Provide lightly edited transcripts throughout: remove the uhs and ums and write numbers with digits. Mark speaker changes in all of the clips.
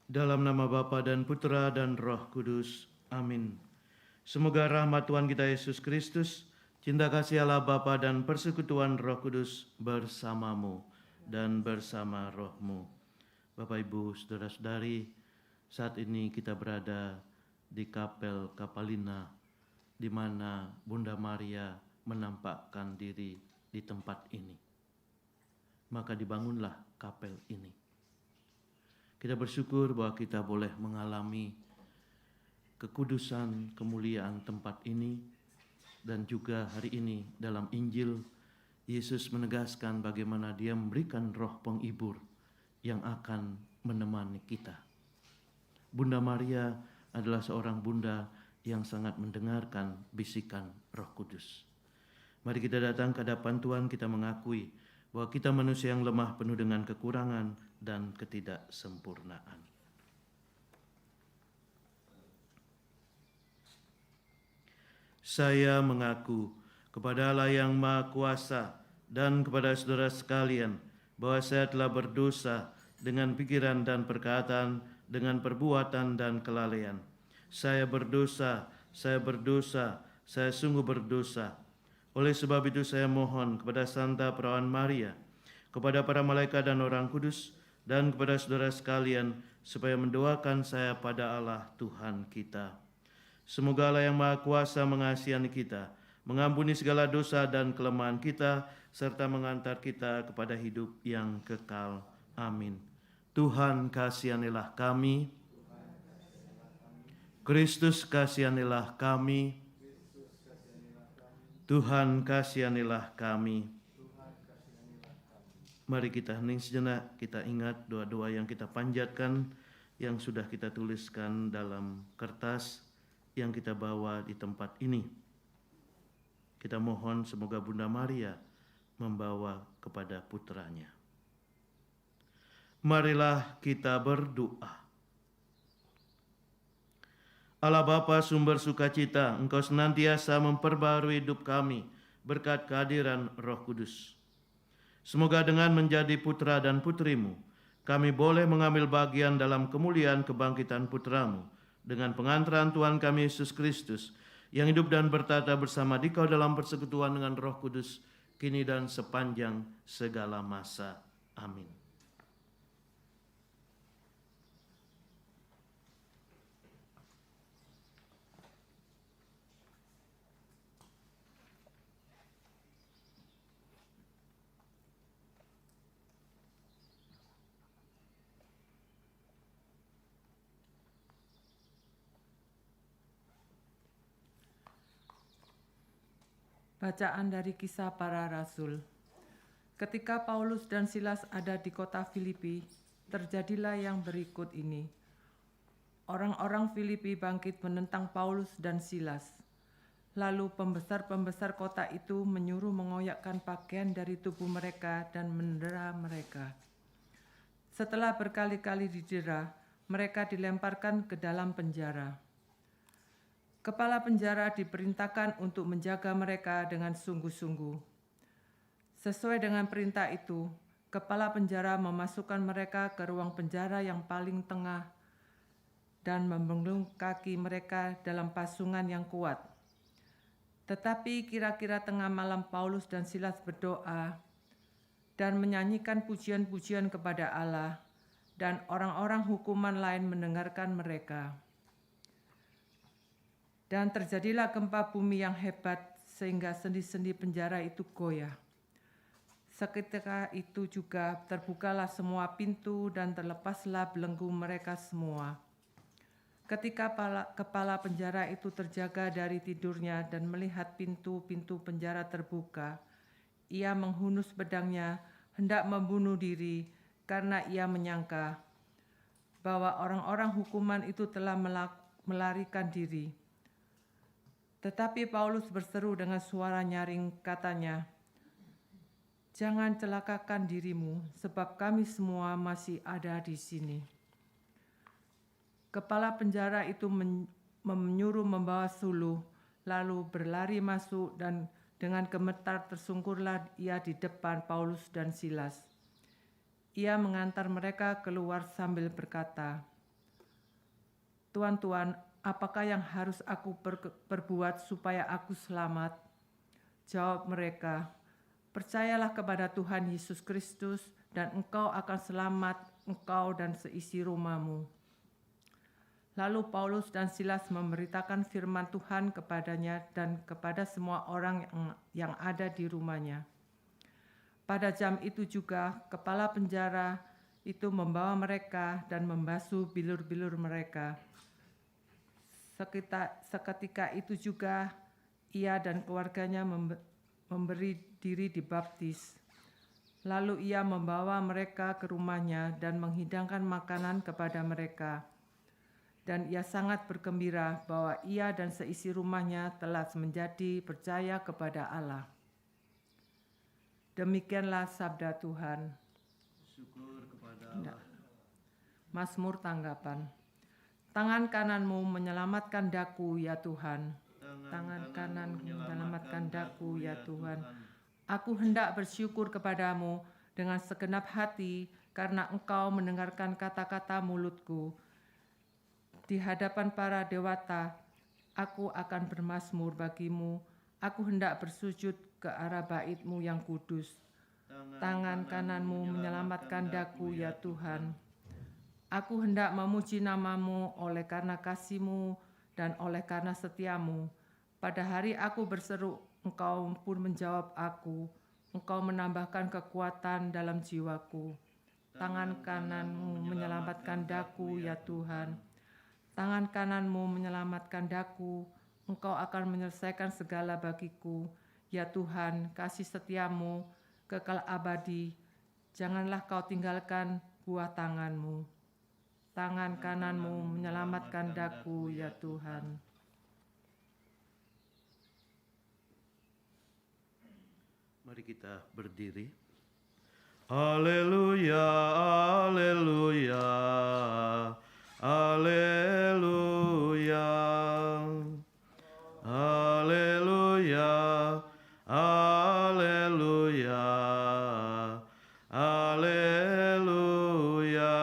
Speaker 1: Dalam nama Bapa dan Putra dan Roh Kudus. Amin. Semoga rahmat Tuhan kita Yesus Kristus, cinta kasih Allah Bapa dan persekutuan Roh Kudus bersamamu dan bersama rohmu. Bapak Ibu, saudara-saudari, saat ini kita berada di Kapel Kapalina, di mana Bunda Maria menampakkan diri di tempat ini. Maka dibangunlah kapel ini. Kita bersyukur bahwa kita boleh mengalami kekudusan, kemuliaan tempat ini. Dan juga hari ini dalam Injil, Yesus menegaskan bagaimana Dia memberikan roh penghibur yang akan menemani kita. Bunda Maria adalah seorang bunda yang sangat mendengarkan bisikan Roh Kudus. Mari kita datang ke hadapan Tuhan, kita mengakui bahwa kita manusia yang lemah, penuh dengan kekurangan dan ketidaksempurnaan. Saya mengaku kepada Allah yang Maha Kuasa dan kepada saudara sekalian bahwa saya telah berdosa dengan pikiran dan perkataan, dengan perbuatan dan kelalaian. Saya berdosa, saya sungguh berdosa. Oleh sebab itu saya mohon kepada Santa Perawan Maria, kepada para malaikat dan orang kudus, dan kepada saudara sekalian, supaya mendoakan saya pada Allah Tuhan kita. Semoga Allah yang Maha Kuasa mengasihani kita, mengampuni segala dosa dan kelemahan kita, serta mengantar kita kepada hidup yang kekal. Amin. Tuhan kasihanilah kami. Kristus kasihanilah kami. Tuhan kasihanilah kami. Mari kita hening sejenak, kita ingat doa-doa yang kita panjatkan, yang sudah kita tuliskan dalam kertas yang kita bawa di tempat ini. Kita mohon semoga Bunda Maria membawa kepada putranya. Marilah kita berdoa. Allah Bapa sumber sukacita, Engkau senantiasa memperbarui hidup kami berkat kehadiran Roh Kudus. Semoga dengan menjadi putra dan putrimu, kami boleh mengambil bagian dalam kemuliaan kebangkitan putramu dengan pengantaran Tuhan kami Yesus Kristus, yang hidup dan bertata bersama Dikau dalam persekutuan dengan Roh Kudus, kini dan sepanjang segala masa. Amin.
Speaker 2: Bacaan dari Kisah Para Rasul. Ketika Paulus dan Silas ada di kota Filipi, terjadilah yang berikut ini. Orang-orang Filipi bangkit menentang Paulus dan Silas. Lalu pembesar-pembesar kota itu menyuruh mengoyakkan pakaian dari tubuh mereka dan mendera mereka. Setelah berkali-kali didera, mereka dilemparkan ke dalam penjara. Kepala penjara diperintahkan untuk menjaga mereka dengan sungguh-sungguh. Sesuai dengan perintah itu, kepala penjara memasukkan mereka ke ruang penjara yang paling tengah dan membelenggu kaki mereka dalam pasungan yang kuat. Tetapi kira-kira tengah malam Paulus dan Silas berdoa dan menyanyikan pujian-pujian kepada Allah, dan orang-orang hukuman lain mendengarkan mereka. Dan terjadilah gempa bumi yang hebat sehingga sendi-sendi penjara itu goyah. Seketika itu juga terbukalah semua pintu dan terlepaslah belenggu mereka semua. Ketika kepala penjara itu terjaga dari tidurnya dan melihat pintu-pintu penjara terbuka, ia menghunus pedangnya hendak membunuh diri karena ia menyangka bahwa orang-orang hukuman itu telah melarikan diri. Tetapi Paulus berseru dengan suara nyaring, katanya, "Jangan celakakan dirimu, sebab kami semua masih ada di sini." Kepala penjara itu menyuruh membawa suluh, lalu berlari masuk, dan dengan gemetar tersungkurlah ia di depan Paulus dan Silas. Ia mengantar mereka keluar sambil berkata, "Tuan, apakah yang harus aku perbuat supaya aku selamat?" Jawab mereka, "Percayalah kepada Tuhan Yesus Kristus dan engkau akan selamat, engkau dan seisi rumahmu." Lalu Paulus dan Silas memberitakan firman Tuhan kepadanya dan kepada semua orang yang ada di rumahnya. Pada jam itu juga kepala penjara itu membawa mereka dan membasuh bilur-bilur mereka. Seketika itu juga ia dan keluarganya memberi diri dibaptis. Lalu ia membawa mereka ke rumahnya dan menghidangkan makanan kepada mereka. Dan ia sangat bergembira bahwa ia dan seisi rumahnya telah menjadi percaya kepada Allah. Demikianlah sabda Tuhan.
Speaker 1: Syukur kepada Allah.
Speaker 2: Mazmur tanggapan. Tangan kananmu menyelamatkan daku, ya Tuhan. Tangan kananmu menyelamatkan daku, ya Tuhan. Aku hendak bersyukur kepadamu dengan segenap hati karena engkau mendengarkan kata-kata mulutku. Di hadapan para dewata, aku akan bermazmur bagimu. Aku hendak bersujud ke arah bait-Mu yang kudus. Tangan kananmu menyelamatkan daku, ya Tuhan. Aku hendak memuji nama-Mu oleh karena kasih-Mu dan oleh karena setia-Mu. Pada hari aku berseru, Engkau pun menjawab aku. Engkau menambahkan kekuatan dalam jiwaku. Tangan kananmu menyelamatkan daku, ya Tuhan. Tangan kananmu menyelamatkan daku. Engkau akan menyelesaikan segala bagiku. Ya Tuhan, kasih setiamu kekal abadi. Janganlah kau tinggalkan buah tanganmu. Tangan kananmu menyelamatkan daku, ya Tuhan.
Speaker 1: Mari kita berdiri. Haleluya, haleluya, haleluya, haleluya, haleluya, haleluya.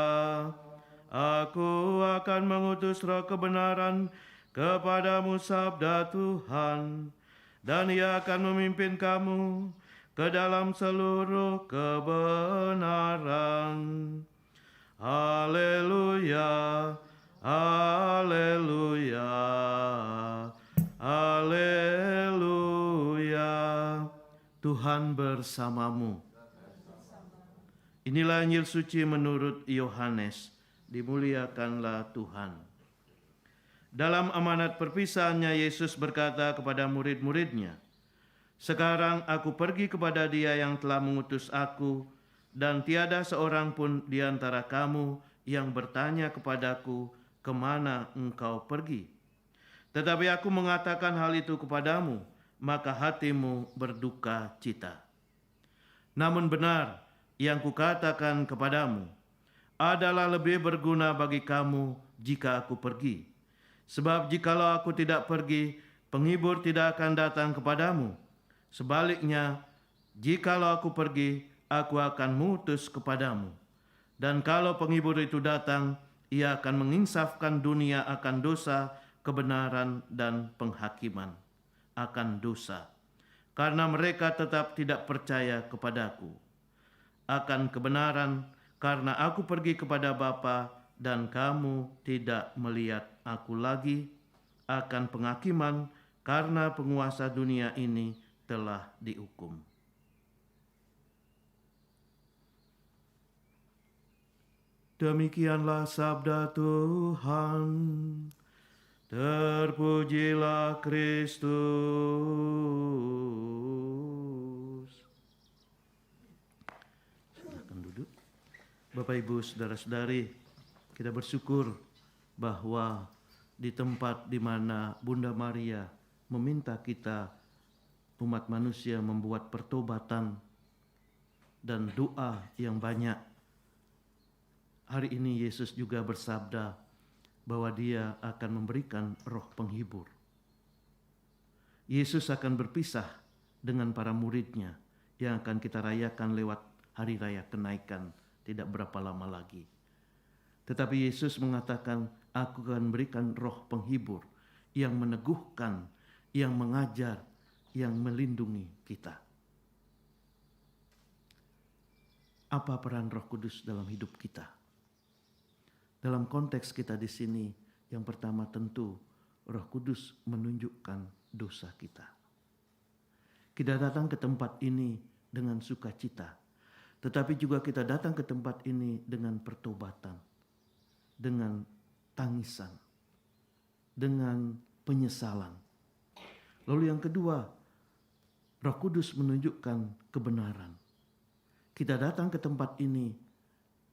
Speaker 1: Aku akan mengutus roh kebenaran kepadamu, sabda Tuhan, dan ia akan memimpin kamu ke dalam seluruh kebenaran. Haleluya, haleluya, haleluya. Tuhan bersamamu. Inilah Injil suci menurut Yohanes. Dimuliakanlah Tuhan. Dalam amanat perpisahannya, Yesus berkata kepada murid-muridnya, "Sekarang aku pergi kepada Dia yang telah mengutus aku, dan tiada seorang pun di antara kamu yang bertanya kepadaku, 'Kemana engkau pergi?' Tetapi aku mengatakan hal itu kepadamu, maka hatimu berduka cita. Namun benar yang kukatakan kepadamu adalah lebih berguna bagi kamu jika aku pergi. Sebab jikalau aku tidak pergi, penghibur tidak akan datang kepadamu. Sebaliknya, jikalau aku pergi, aku akan mengutus kepadamu. Dan kalau penghibur itu datang, ia akan menginsafkan dunia akan dosa, kebenaran, dan penghakiman akan dosa. Karena mereka tetap tidak percaya kepadaku. Akan kebenaran, karena aku pergi kepada Bapa dan kamu tidak melihat aku lagi. Akan penghakiman, karena penguasa dunia ini telah dihukum." Demikianlah sabda Tuhan. Terpujilah Kristus. Silakan duduk. Bapak, Ibu, saudara-saudari, kita bersyukur bahwa di tempat di mana Bunda Maria meminta kita umat manusia membuat pertobatan dan doa yang banyak, hari ini Yesus juga bersabda bahwa Dia akan memberikan roh penghibur. Yesus akan berpisah dengan para murid-Nya yang akan kita rayakan lewat hari raya kenaikan tidak berapa lama lagi. Tetapi Yesus mengatakan Aku akan berikan roh penghibur yang meneguhkan, yang mengajar, yang melindungi kita. Apa peran Roh Kudus dalam hidup kita? Dalam konteks kita di sini, yang pertama tentu Roh Kudus menunjukkan dosa kita. Kita datang ke tempat ini dengan sukacita, tetapi juga kita datang ke tempat ini dengan pertobatan, dengan tangisan, dengan penyesalan. Lalu yang kedua, Roh Kudus menunjukkan kebenaran. Kita datang ke tempat ini,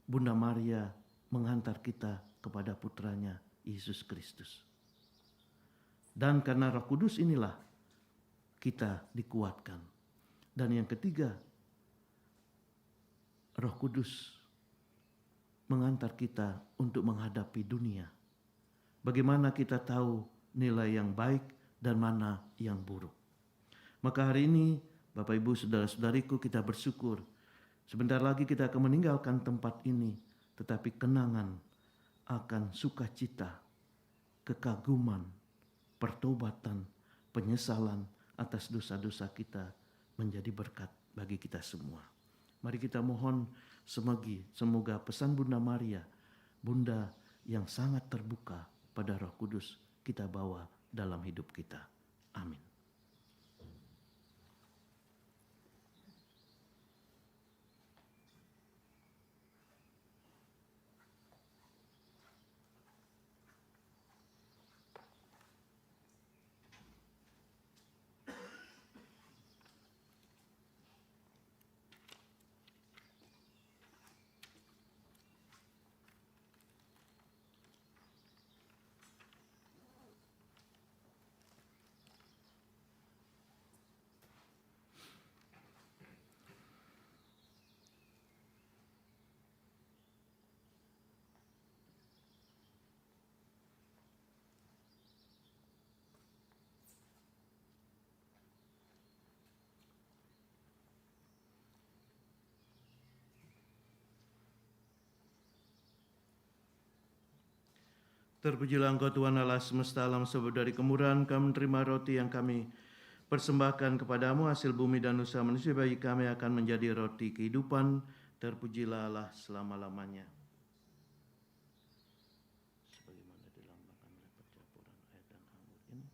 Speaker 1: Bunda Maria menghantar kita kepada putranya Yesus Kristus. Dan karena Roh Kudus inilah kita dikuatkan. Dan yang ketiga, Roh Kudus mengantar kita untuk menghadapi dunia. Bagaimana kita tahu nilai yang baik dan mana yang buruk. Maka hari ini Bapak Ibu saudara-saudariku, kita bersyukur. Sebentar lagi kita akan meninggalkan tempat ini, tetapi kenangan akan sukacita, kekaguman, pertobatan, penyesalan atas dosa-dosa kita menjadi berkat bagi kita semua. Mari kita mohon semoga pesan Bunda Maria, Bunda yang sangat terbuka pada Roh Kudus, kita bawa dalam hidup kita. Amin. Terpujilah Engkau Tuhan Allah semesta alam, sebab dari kemurahan Kami menerima roti yang Kami persembahkan kepadamu, hasil bumi dan usaha manusia bagi kami akan menjadi roti kehidupan. Terpujilah Allah selama-lamanya. Sebagaimana dilambangkan oleh percampuran air dan anggur ini,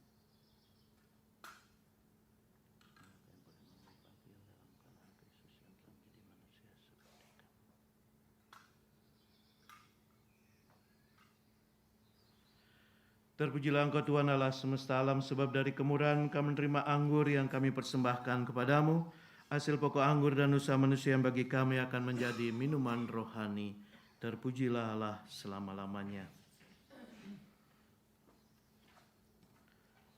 Speaker 1: terpujilah Engkau Tuhan Allah semesta alam, sebab dari kemurahan Kami menerima anggur yang Kami persembahkan kepadamu, hasil pokok anggur dan usaha manusia yang bagi kami akan menjadi minuman rohani. Terpujilah Allah selama-lamanya.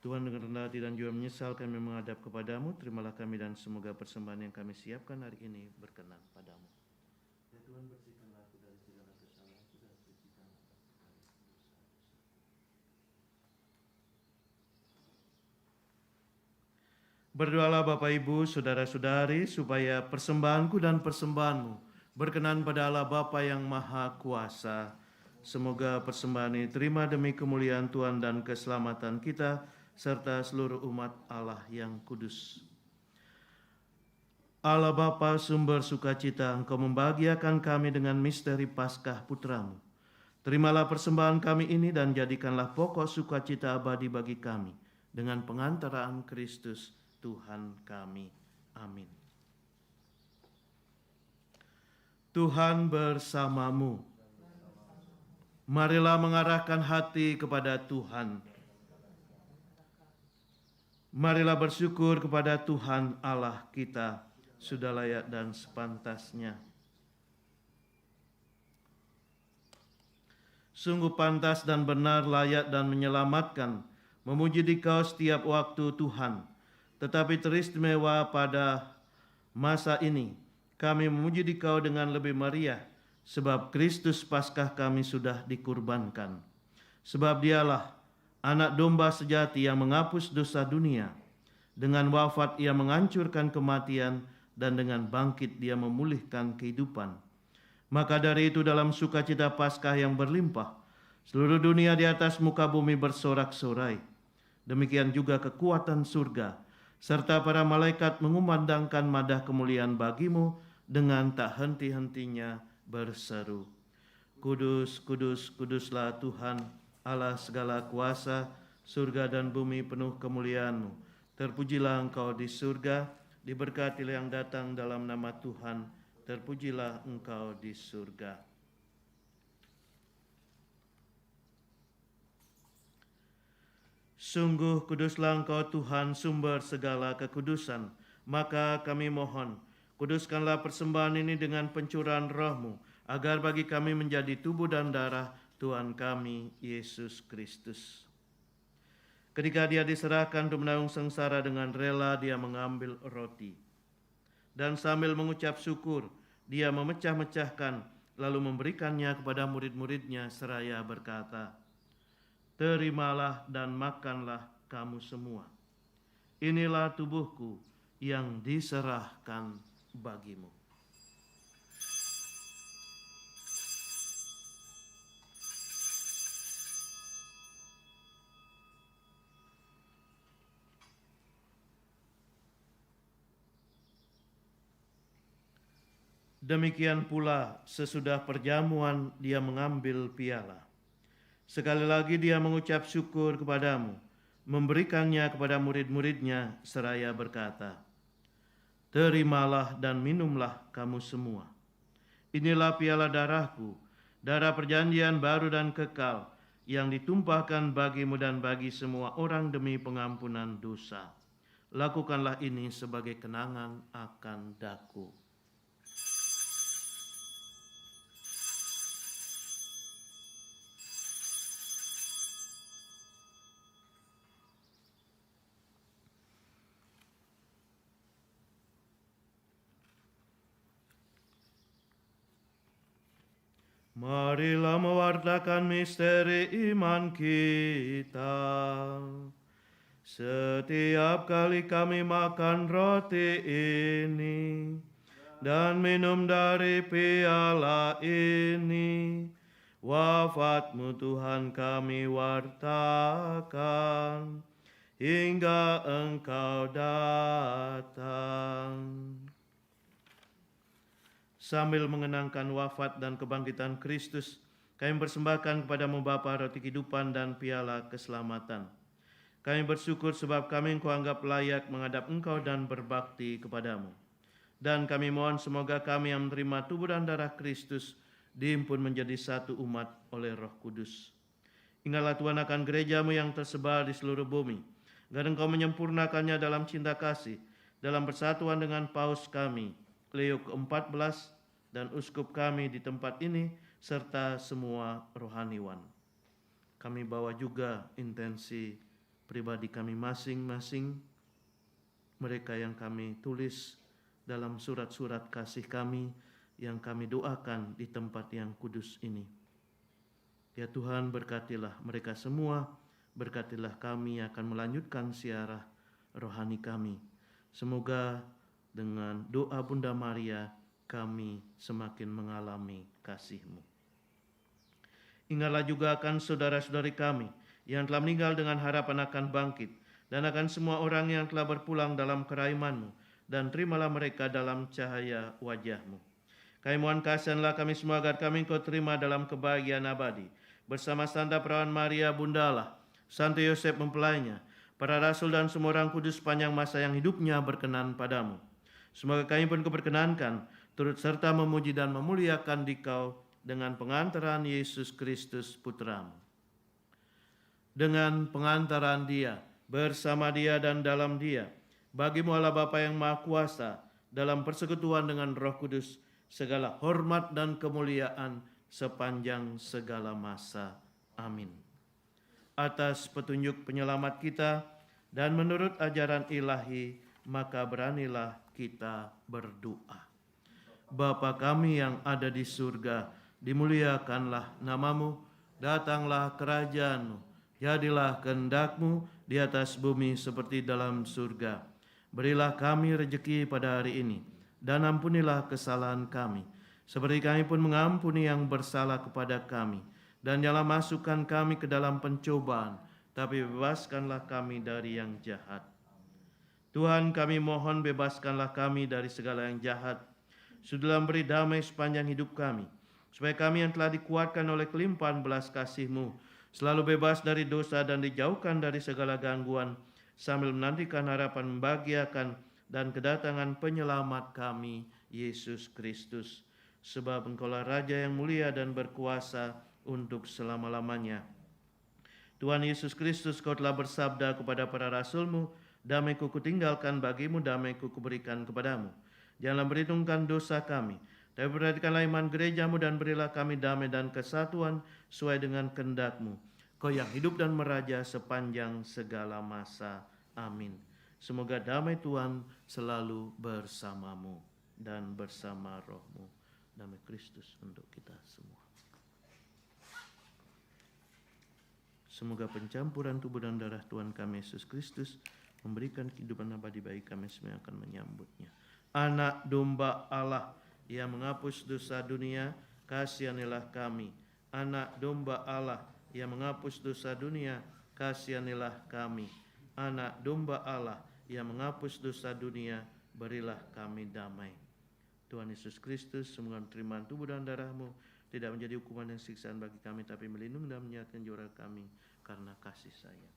Speaker 1: Tuhan, dengan rendah hati dan jiwa menyesal kami menghadap kepadamu. Terimalah kami dan semoga persembahan yang kami siapkan hari ini berkenan padamu. Ya Tuhan, bersihkanlah aku dari segala kesalahan, dan sucikanlah aku dari dosa-dosa. Berdoalah Bapak Ibu, saudara-saudari, supaya persembahanku dan persembahanmu berkenan pada Allah Bapa yang Maha Kuasa. Semoga persembahan ini terima demi kemuliaan Tuhan dan keselamatan kita, serta seluruh umat Allah yang kudus. Allah Bapa sumber sukacita, Engkau membahagiakan kami dengan misteri Paskah Putramu. Terimalah persembahan kami ini dan jadikanlah pokok sukacita abadi bagi kami dengan pengantaraan Kristus Tuhan kami. Amin. Tuhan bersamamu. Marilah mengarahkan hati kepada Tuhan. Marilah bersyukur kepada Tuhan Allah kita, sudah layak dan sepantasnya. Sungguh pantas dan benar, layak dan menyelamatkan, memuji Dikau setiap waktu Tuhan. Tetapi teristimewa pada masa ini, kami memuji Dikau dengan lebih meriah, sebab Kristus Paskah kami sudah dikurbankan. Sebab Dialah Anak domba sejati yang menghapus dosa dunia. Dengan wafat Ia menghancurkan kematian, dan dengan bangkit Dia memulihkan kehidupan. Maka dari itu dalam sukacita Paskah yang berlimpah, Seluruh dunia di atas muka bumi bersorak-sorai. Demikian juga kekuatan surga, serta para malaikat mengumandangkan madah kemuliaan bagimu dengan tak henti-hentinya berseru, Kudus, kudus, kuduslah Tuhan, Allah segala kuasa, surga dan bumi penuh kemuliaan-Mu. Terpujilah Engkau di surga, diberkatilah yang datang dalam nama Tuhan, terpujilah Engkau di surga. Sungguh kuduslah Engkau Tuhan, sumber segala kekudusan. Maka kami mohon, kuduskanlah persembahan ini dengan pencurahan Roh-Mu, agar bagi kami menjadi tubuh dan darah Tuhan kami, Yesus Kristus. Ketika Dia diserahkan untuk menanggung sengsara, dengan rela Dia mengambil roti. Dan sambil mengucap syukur, Dia memecah-mecahkan, lalu memberikannya kepada murid-muridnya seraya berkata, Terimalah dan makanlah kamu semua. Inilah tubuhku yang diserahkan bagimu. Demikian pula sesudah perjamuan Dia mengambil piala. Sekali lagi Dia mengucap syukur kepadamu, memberikannya kepada murid-muridnya seraya berkata, Terimalah dan minumlah kamu semua. Inilah piala darahku, darah perjanjian baru dan kekal, yang ditumpahkan bagimu dan bagi semua orang demi pengampunan dosa. Lakukanlah ini sebagai kenangan akan daku. Marilah mewartakan misteri iman kita. Setiap kali kami makan roti ini dan minum dari piala ini, wafat-Mu Tuhan kami wartakan hingga Engkau datang. Sambil mengenangkan wafat dan kebangkitan Kristus, kami persembahkan kepada-Mu Bapa roti kehidupan dan piala keselamatan. Kami bersyukur sebab kami Engkau anggap layak menghadap Engkau dan berbakti kepadamu. Dan kami mohon semoga kami yang menerima tubuh dan darah Kristus dihimpun menjadi satu umat oleh Roh Kudus. Ingatlah Tuhan akan gereja-Mu yang tersebar di seluruh bumi, agar Engkau menyempurnakannya dalam cinta kasih, dalam persatuan dengan Paus kami, Leo ke-14, dan uskup kami di tempat ini, serta semua rohaniwan. Kami bawa juga intensi pribadi kami masing-masing, mereka yang kami tulis dalam surat-surat kasih kami, yang kami doakan di tempat yang kudus ini. Ya Tuhan, berkatilah mereka semua, berkatilah kami yang akan melanjutkan siarah rohani kami. Semoga dengan doa Bunda Maria, kami semakin mengalami kasih-Mu. Ingatlah juga akan saudara-saudari kami yang telah meninggal dengan harapan akan bangkit, dan akan semua orang yang telah berpulang dalam keraiman-Mu, dan terimalah mereka dalam cahaya wajah-Mu. Kami mohon kasihanlah kami semua agar kami Engkau terima dalam kebahagiaan abadi, bersama Santa Perawan Maria Bunda Allah, Santo Yosef mempelainya, para rasul dan semua orang kudus sepanjang masa yang hidupnya berkenan padamu. Semoga kami pun keperkenankan turut serta memuji dan memuliakan Dikau dengan pengantaran Yesus Kristus Putra-Mu. Dengan pengantaran Dia, bersama Dia dan dalam Dia, bagi-Mu Allah Bapa yang Maha Kuasa, dalam persekutuan dengan Roh Kudus, segala hormat dan kemuliaan sepanjang segala masa. Amin. Atas petunjuk penyelamat kita dan menurut ajaran ilahi, maka beranilah kita berdoa. Bapa kami yang ada di surga, dimuliakanlah nama-Mu, datanglah kerajaan-Mu, jadilah kehendak-Mu di atas bumi seperti dalam surga. Berilah kami rejeki pada hari ini, dan ampunilah kesalahan kami, seperti kami pun mengampuni yang bersalah kepada kami. Dan janganlah masukkan kami ke dalam pencobaan, tapi bebaskanlah kami dari yang jahat. Tuhan, kami mohon bebaskanlah kami dari segala yang jahat. Sudahlah beri damai sepanjang hidup kami, supaya kami yang telah dikuatkan oleh kelimpahan belas kasih-Mu selalu bebas dari dosa dan dijauhkan dari segala gangguan, sambil menantikan harapan membahagiakan dan kedatangan penyelamat kami, Yesus Kristus. Sebab Engkaulah Raja yang mulia dan berkuasa untuk selama-lamanya. Tuhan Yesus Kristus, Kau telah bersabda kepada para rasul-Mu, damai-Ku kutinggalkan bagimu, damai-Ku kuberikan kepadamu. Janganlah perhitungkan dosa kami, tapi perhatikanlah iman gereja-Mu dan berilah kami damai dan kesatuan sesuai dengan kehendak-Mu. Kau yang hidup dan meraja sepanjang segala masa. Amin. Semoga damai Tuhan selalu bersamamu dan bersama roh-Mu. Damai Kristus untuk kita semua. Semoga pencampuran tubuh dan darah Tuhan kami Yesus Kristus memberikan kehidupan abadi bagi kami semua yang akan menyambutnya. Anak domba Allah yang menghapus dosa dunia, kasihanilah kami. Anak domba Allah yang menghapus dosa dunia, kasihanilah kami. Anak domba Allah yang menghapus dosa dunia, berilah kami damai. Tuhan Yesus Kristus, semoga penerimaan tubuh dan darah-Mu tidak menjadi hukuman dan siksaan bagi kami, tapi melindungi dan menyehatkan jiwa kami karena kasih sayang.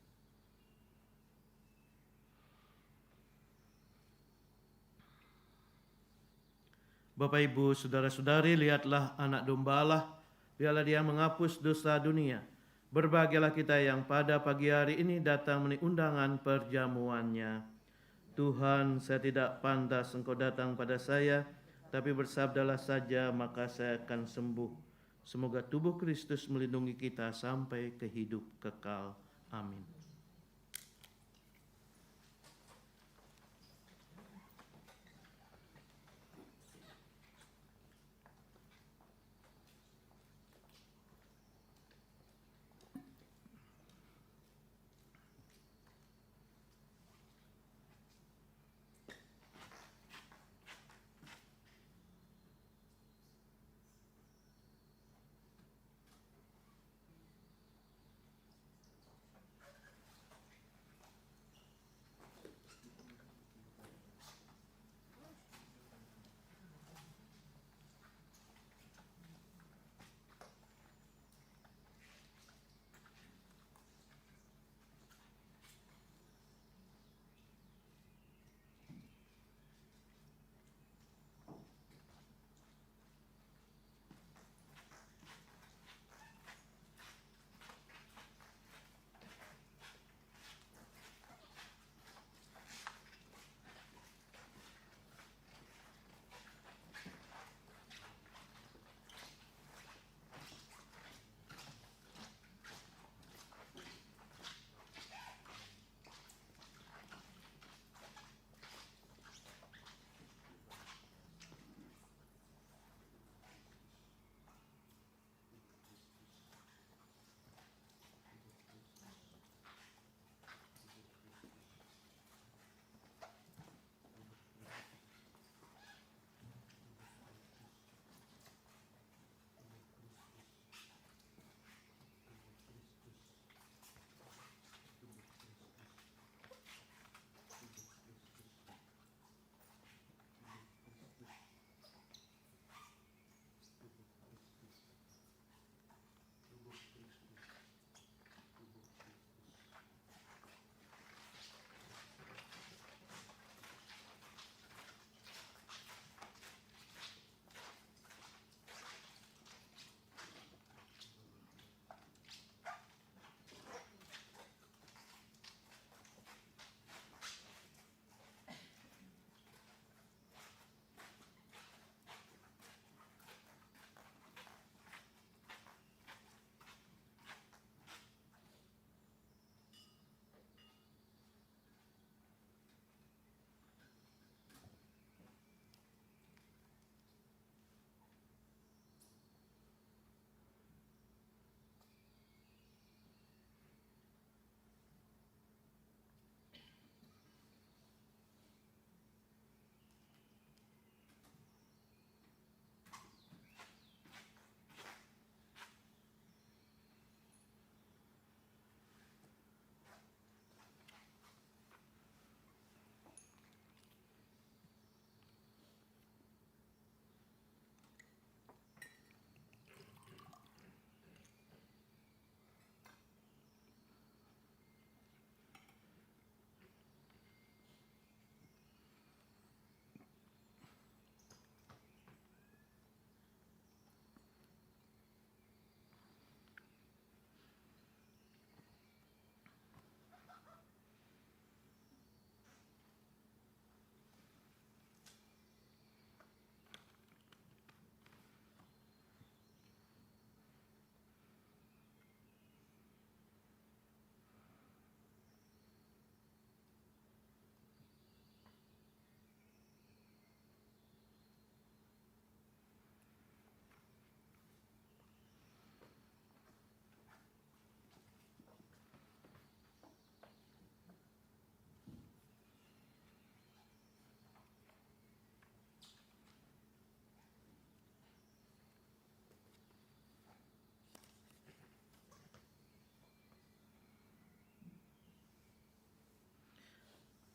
Speaker 1: Bapak, Ibu, saudara-saudari, lihatlah anak domba Allah, biarlah Dia menghapus dosa dunia. Berbahagialah kita yang pada pagi hari ini datang memenuhi undangan perjamuannya. Tuhan, saya tidak pantas Engkau datang pada saya, tapi bersabdalah saja maka saya akan sembuh. Semoga tubuh Kristus melindungi kita sampai ke hidup kekal. Amin.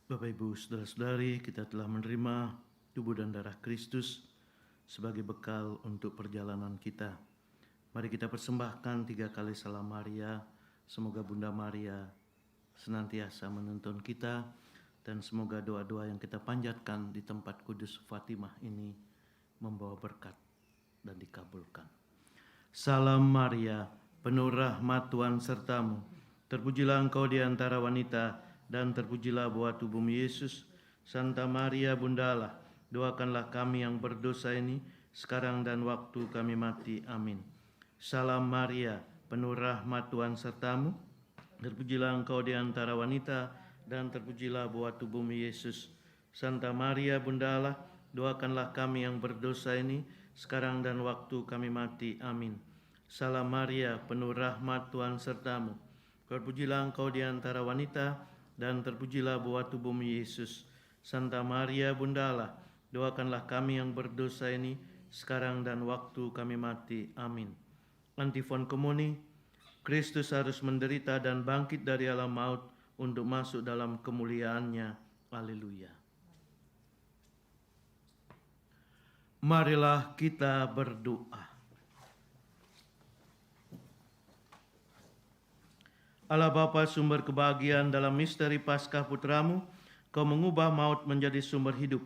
Speaker 1: Bapak, Ibu, Saudara-saudari, kita telah menerima tubuh dan darah Kristus sebagai bekal untuk perjalanan kita. Mari kita persembahkan 3 kali salam Maria. Semoga Bunda Maria senantiasa menuntun kita, dan semoga doa-doa yang kita panjatkan di tempat kudus Fatimah ini membawa berkat dan dikabulkan. Salam Maria, penuh rahmat Tuhan sertamu. Terpujilah engkau di antara wanita, dan terpujilah buah tubuhmu Yesus. Santa Maria Bunda Allah, doakanlah kami yang berdosa ini, sekarang dan waktu kami mati. Amin. Salam Maria, penuh rahmat Tuhan sertamu. Terpujilah engkau di antara wanita, dan terpujilah buah tubuhmu Yesus. Santa Maria Bunda Allah, doakanlah kami yang berdosa ini, sekarang dan waktu kami mati. Amin. Salam Maria, penuh rahmat Tuhan sertamu. Terpujilah engkau di antara wanita, dan terpujilah buah tubuhmu Yesus. Santa Maria Bunda Allah, doakanlah kami yang berdosa ini, sekarang dan waktu kami mati. Amin. Antifon komuni. Kristus harus menderita dan bangkit dari alam maut untuk masuk dalam kemuliaannya. Haleluya. Marilah kita berdoa. Allah Bapa, sumber kebahagiaan dalam misteri Paskah Putramu, Kau mengubah maut menjadi sumber hidup.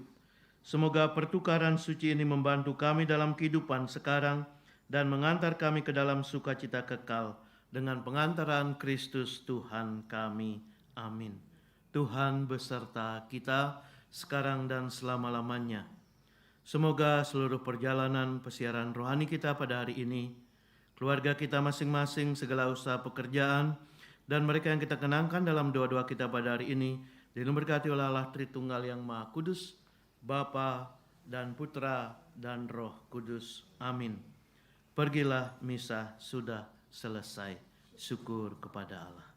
Speaker 1: Semoga pertukaran suci ini membantu kami dalam kehidupan sekarang dan mengantar kami ke dalam sukacita kekal dengan pengantaran Kristus Tuhan kami. Amin. Tuhan beserta kita sekarang dan selama-lamanya. Semoga seluruh perjalanan pesiaran rohani kita pada hari ini, keluarga kita masing-masing, segala usaha pekerjaan, dan mereka yang kita kenangkan dalam doa-doa kita pada hari ini diberkati oleh Allah Tritunggal yang Maha Kudus, Bapa dan Putra dan Roh Kudus. Amin. Pergilah, misa sudah selesai. Syukur kepada Allah.